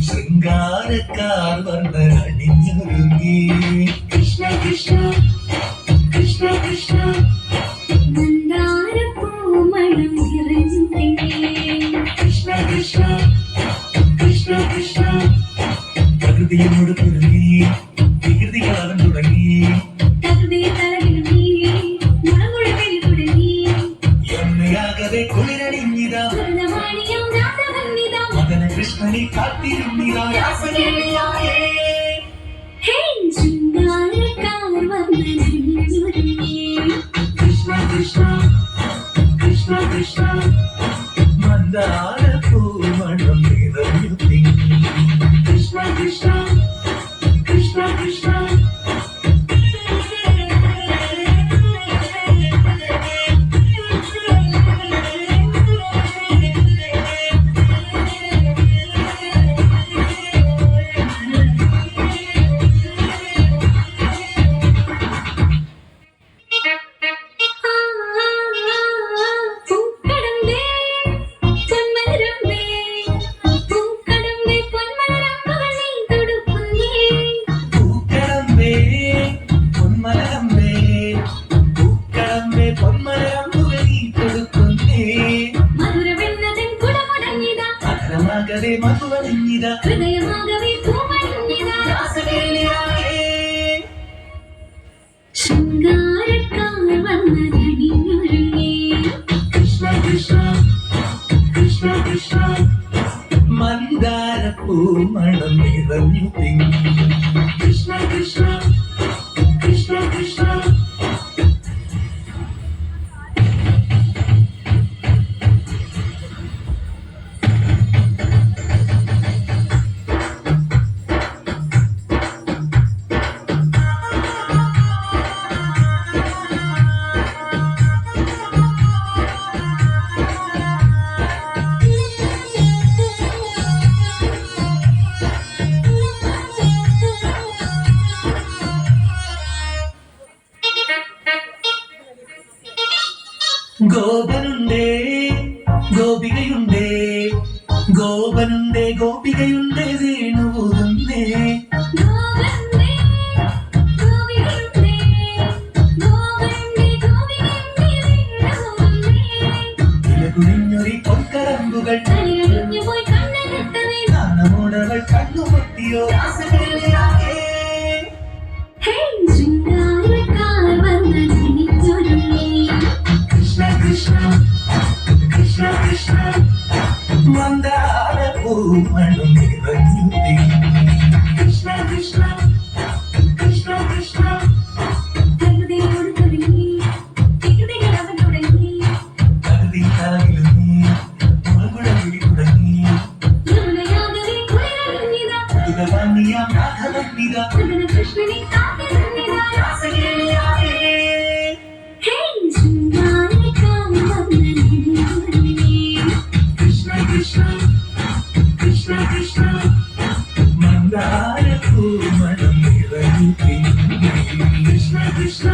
ശൃംഗാരക്കാർ വന്ന് അണിഞ്ഞൊരുങ്ങി കൃഷ്ണ കൃഷ്ണ കൃഷ്ണ കൃഷ്ണ മന്ദാരപ്പൂമണം നിറഞ്ഞേ കൃഷ്ണ കൃഷ്ണ കൃഷ്ണ കൃഷ്ണ പ്രകൃതിയോട് കുരുങ്ങി വികൃതികളവൻ തുടങ്ങി എമ്മയാകവെ കുളിരണിഞ്ഞിതാ മദന കൃഷ്ണനെ കാത്തിരുന്നിതാ രാസലീലയായേ കൃഷ്ണ കൃഷ്ണ കൃഷ്ണ കൃഷ്ണ മന്ദാരപ്പൂമണം നിറഞ്ഞു തിങ്ങി കൃഷ്ണ കൃഷ്ണ കൃഷ്ണ കൃഷ്ണ മധുവണിഞ്ഞിതാ ഹൃദയമാകവേ പൂമണിഞ്ഞിതാ രാസലീലയായേ ശൃംഗാരക്കാർ വന്നണിഞ്ഞൊരുങ്ങി കൃഷ്ണ കൃഷ്ണ കൃഷ്ണ കൃഷ്ണ മന്ദാരപ്പൂമണം നിറഞ്ഞു തിങ്ങി കൃഷ്ണ കൃഷ്ണ കൃഷ്ണ കൃഷ്ണ ഗോപനുണ്ടേ ഗോപികയുണ്ടേ ഗോപനുണ്ടേ ഗോപികയുണ്ടേ വേണുപോകുന്നേ കുഞ്ഞൊരി പൊൻകരമ്പുകൾ നാണമോടവൾ കണ്ണുപൊട്ടിയോ രാസലീലയായേ കൃഷ്ണ കൃഷ്ണ കൃഷ്ണ കൃഷ്ണ മന്ദാരപ്പൂമണം നിറഞ്ഞു തിങ്ങി കൃഷ്ണ കൃഷ്ണ കൃഷ്ണ കൃഷ്ണ ഹൃദയോട് തുടങ്ങി വികൃതികളവൻ തുടങ്ങി കരുതി തലകിലുങ്ങി മുളകുഴവിളി തുടങ്ങി യമുനയാകവേ കുളിരണിഞ്ഞിതാ പുതുകവാണിയാം രാഘവന്നിതാ മദന കൃഷ്ണനെ കാത്തിരുന്നിതാ രാസലീലയായേ കൃഷ്ണ കൃഷ്ണ കൃഷ്ണ കൃഷ്ണ മന്ദാരപ്പൂമണം നിറഞ്ഞു തിങ്ങി കൃഷ്ണ കൃഷ്ണ